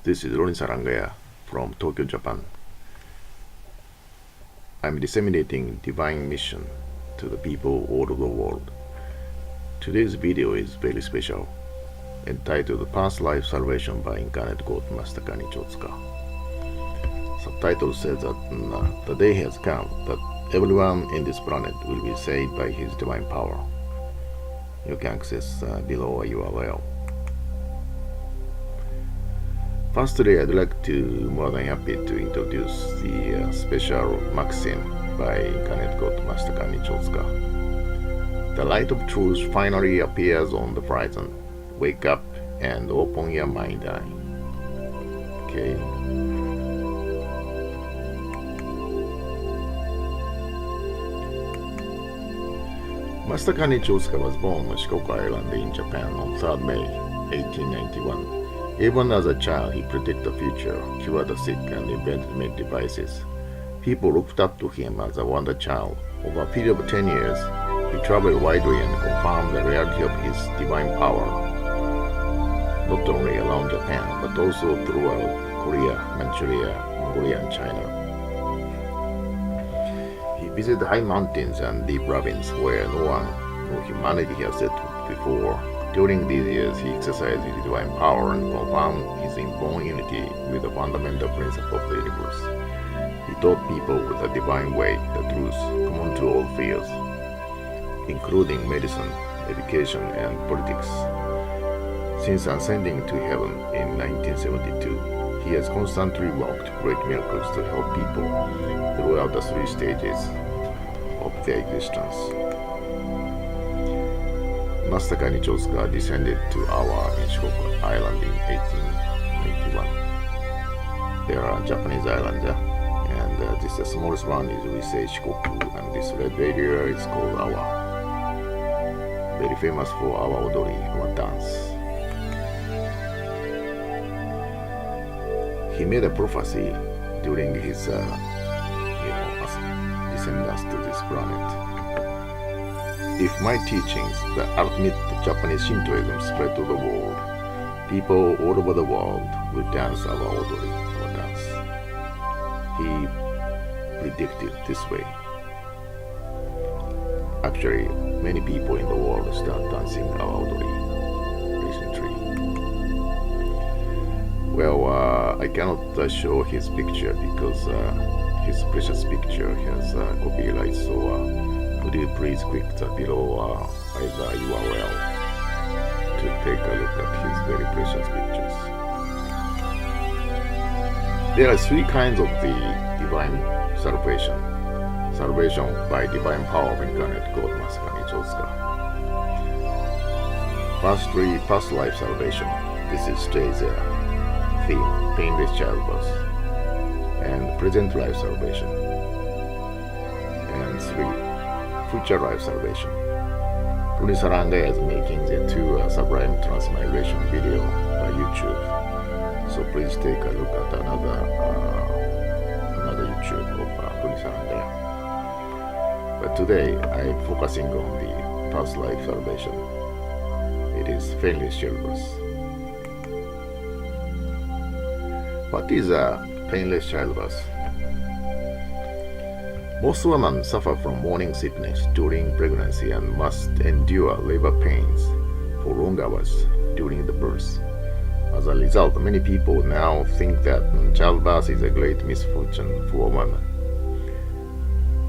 This is Ronnie Sarangaya from Tokyo, Japan. I'm disseminating divine mission to the people all over the world. Today's video is very special, entitled Past Life Salvation by Incarnate God Master Kanichi Otsuka. Subtitle says that the day has come that everyone in this planet will be saved by his divine power. You can access below URL. Firstly, I'd like to more than happy to introduce the special maxim by Incarnate God Master Kanichi Otsuka. The light of truth finally appears on the horizon. Wake up and open your mind eye. Okay. Master Kanichi Otsuka was born on Shikoku Island in Japan on 3rd May 1891. Even as a child, he predicted the future, cured the sick, and invented many devices. People looked up to him as a wonder child. Over a period of 10 years, he traveled widely and confirmed the reality of his divine power, not only around Japan, but also throughout Korea, Manchuria, Mongolia, and China. He visited high mountains and deep ravines where no one, no humanity has set foot before. During these years, he exercised his divine power and confirmed his inborn unity with the fundamental principle of the universe. He taught people with a divine way the truth common to all fields, including medicine, education, and politics. Since ascending to heaven in 1972, he has constantly worked great miracles to help people throughout the 3 stages of their existence. Master Kanichi Otsuka descended to our Shikoku Island in 1891. There are Japanese islands, and this the smallest one is we say Shikoku, and this red area is called Awa. Very famous for our odori, our dance. He made a prophecy during his descendance to this planet. If my teachings, the ultimate Japanese Shintoism, spread to the world, people all over the world will dance our odori, our dance. He predicted this way. Actually, many people in the world start dancing our odori recently. Well, I cannot show his picture because his precious picture has copyright, so would you please click the below either URL to take a look at his very precious pictures. There are 3 kinds of the divine salvation. Salvation by divine power of Incarnate God Master Kanichi Otsuka. Firstly, past life salvation. This is today's theme, painless childbirth, and present life salvation. And 3, future life salvation. Ronnie Sarangaya is making the 2 sublime transmigration video by YouTube. So please take a look at another YouTube of Ronnie Sarangaya. But today I'm focusing on the past life salvation. It is painless childbirth. What is a painless childbirth? Most women suffer from morning sickness during pregnancy and must endure labor pains for long hours during the birth. As a result, many people now think that childbirth is a great misfortune for women.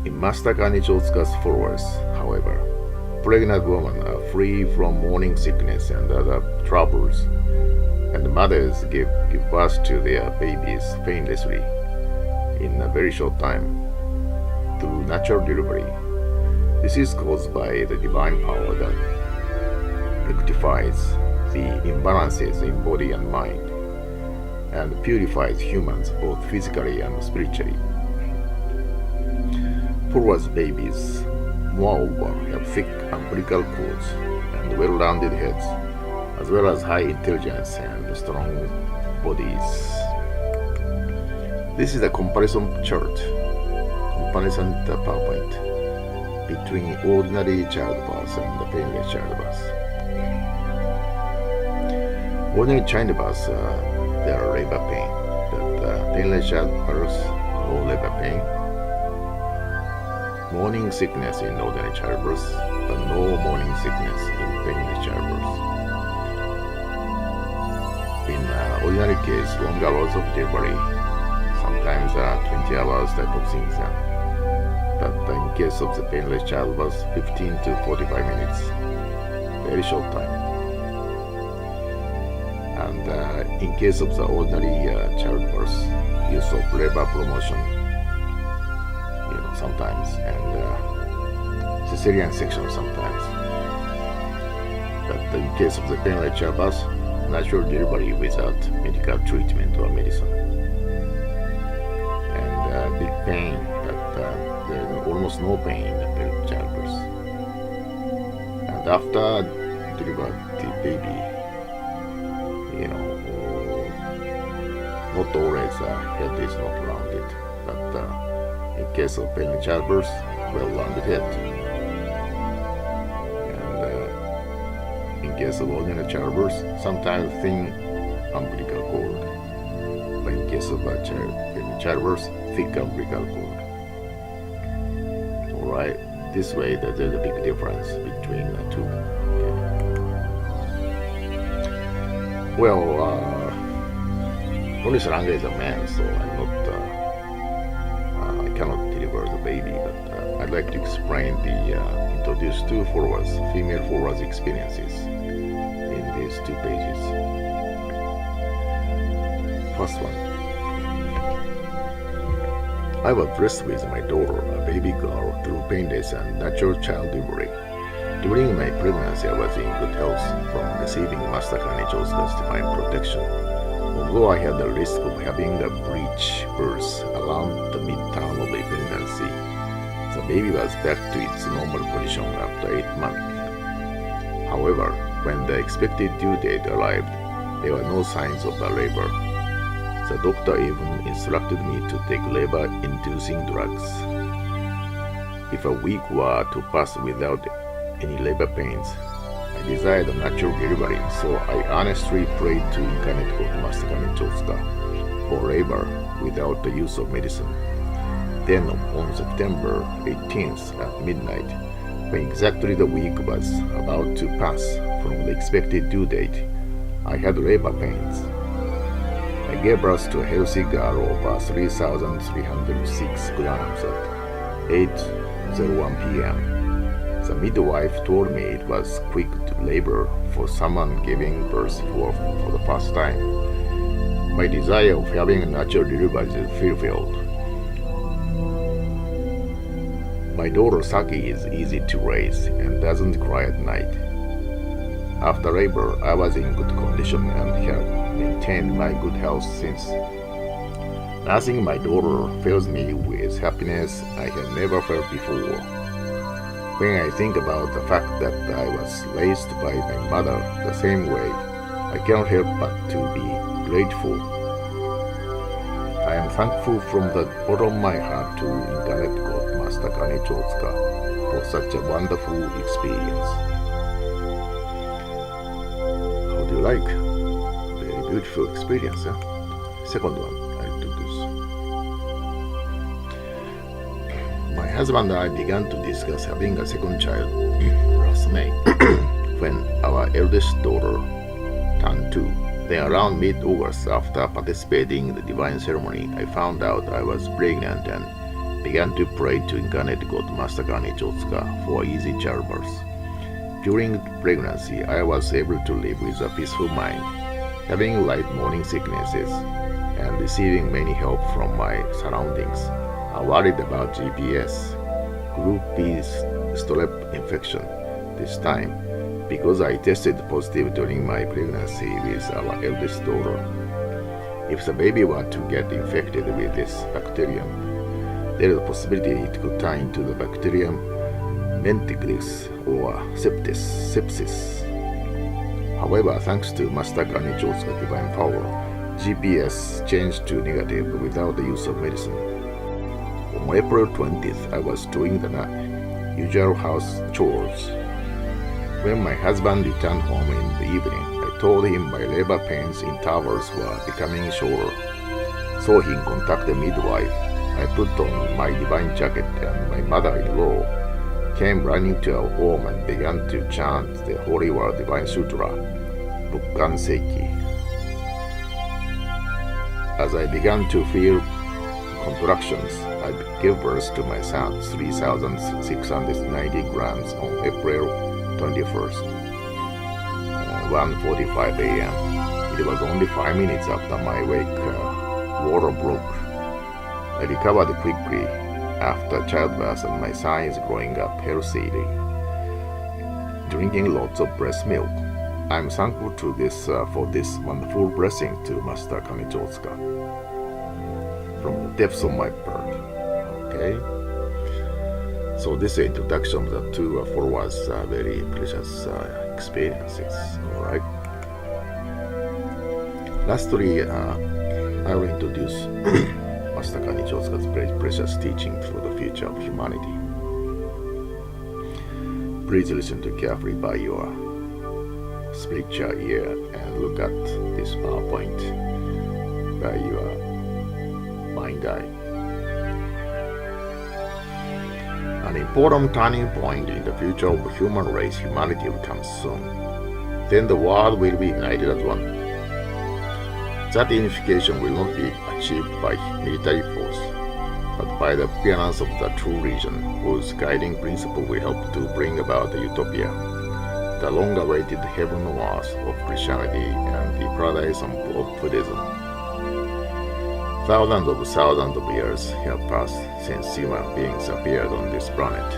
In Master Kanichi Otsuka's followers, however, pregnant women are free from morning sickness and other troubles, and mothers give birth to their babies painlessly in a very short time through natural delivery. This is caused by the divine power that rectifies the imbalances in body and mind and purifies humans both physically and spiritually. Followers' babies, moreover, have thick umbilical cords and well-rounded heads, as well as high intelligence and strong bodies. This is a comparison chart. Comparison PowerPoint between ordinary childbirth and the painless childbirth. Ordinary childbirth their labor pain. But painless childbirth, no labor pain. Morning sickness in ordinary childbirth, but no morning sickness in painless childbirth. In ordinary case, long hours of delivery, sometimes 20 hours type of things. But in case of the painless childbirth, 15 to 45 minutes, very short time. And in case of the ordinary childbirth, use of labor promotion, sometimes, and cesarean section sometimes. But in case of the painless childbirth, natural delivery without medical treatment or medicine. And big pain, but there is almost no pain in the childbirth. And after delivered the baby, not always head is not rounded, but in case of painless childbirth, well-rounded head. And in case of ordinary childbirth, sometimes thin umbilical cord. But in case of painless childbirth, thick umbilical cord. Alright, this way there's a big difference between the two. Okay. Well, only Saranga is a man, so I'm not. I cannot deliver the baby, but I'd like to explain introduce two followers, female followers' experiences in these 2 pages. First one. I was blessed with my daughter, a baby girl, through painless and natural child delivery. During my pregnancy, I was in good health from receiving Master Kanichi's divine protection. Although I had the risk of having a breech birth around the mid-term of the pregnancy, the baby was back to its normal position after 8 months. However, when the expected due date arrived, there were no signs of a labor. The doctor even instructed me to take labor-inducing drugs. If a week were to pass without any labor pains, I desired a natural delivery, so I earnestly prayed to Incarnate God Master Kanichi Otsuka for labor without the use of medicine. Then on September 18th at midnight, when exactly the week was about to pass from the expected due date, I had labor pains. I gave birth to a healthy girl of 3,306 grams at 8:01 p.m. The midwife told me it was quick labor for someone giving birth for the first time. My desire of having a natural delivery is fulfilled. My daughter Saki is easy to raise and doesn't cry at night. After labor, I was in good condition and have maintained my good health since. Nursing my daughter fills me with happiness I have never felt before. When I think about the fact that I was raised by my mother the same way, I cannot help but to be grateful. I am thankful from the bottom of my heart to Incarnate God Master Kanichi Otsuka for such a wonderful experience. How do you like? Very beautiful experience, huh? Second one, I introduce. My husband and I began to discuss having a second child last May when our eldest daughter turned 2. Then around mid-August, after participating in the divine ceremony, I found out I was pregnant and began to pray to Incarnate God Master Kanichi Otsuka for easy childbirth. During pregnancy, I was able to live with a peaceful mind, having light morning sicknesses and receiving many help from my surroundings. I worried about GPS, Group B strep infection this time because I tested positive during my pregnancy with our eldest daughter. If the baby were to get infected with this bacterium, there is a possibility it could turn into the bacterium menticlis or sepsis. However, thanks to Master Kanichi's divine power, GPS changed to negative without the use of medicine. On April 20th, I was doing the usual house chores. When my husband returned home in the evening, I told him my labor pains intervals were becoming shorter. So he contacted midwife. I put on my divine jacket and my mother-in-law came running to our home and began to chant the Holy Word Divine Sutra, Bukkan Seiki. As I began to feel contractions, I gave birth to my son 3,690 grams on April 21st, 1:45 a.m. It was only 5 minutes after my wake, water broke. I recovered quickly after childbirth and my son is growing up healthily, drinking lots of breast milk. I'm thankful to this for this wonderful blessing to Master Kanichi Otsuka from the depths of my heart. Okay, so this introduction that to followers very precious experiences. All right. Lastly, I will introduce Master Kanichi Otsuka's very precious teaching for the future of humanity. Please listen to carefully by your spiritual ear and look at this PowerPoint by your mind eye. An important turning point in the future of the human race, humanity will come soon. Then the world will be united as one. That unification will not be achieved by military force, but by the appearance of the true religion, whose guiding principle will help to bring about the utopia, the long-awaited heaven on earth of Christianity and the paradise of Buddhism. Thousands of years have passed since human beings appeared on this planet.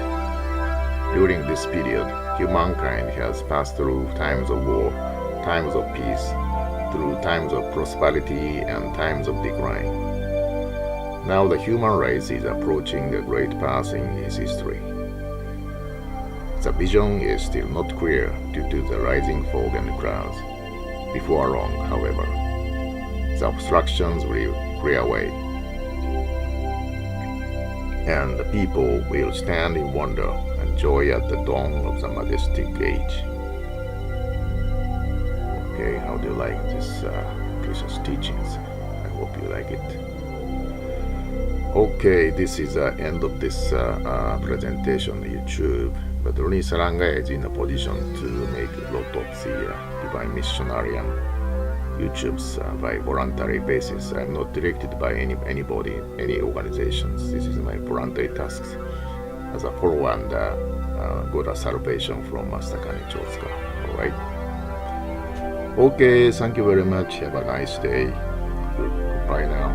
During this period, humankind has passed through times of war, times of peace, through times of prosperity and times of decline. Now the human race is approaching a great pass in its history. The vision is still not clear due to the rising fog and clouds. Before long, however, the obstructions will clear away, and the people will stand in wonder and joy at the dawn of the majestic age. Okay, how do you like this precious teachings? I hope you like it. Okay, this is the end of this presentation on YouTube. But Roni Saranga is in a position to make a lot of the divine missionary and YouTubes by voluntary basis. I'm not directed by anybody, any organizations. This is my voluntary tasks as a follower and got a salvation from Master Kanichi Otsuka. Alright. Okay, thank you very much. Have a nice day. Goodbye now.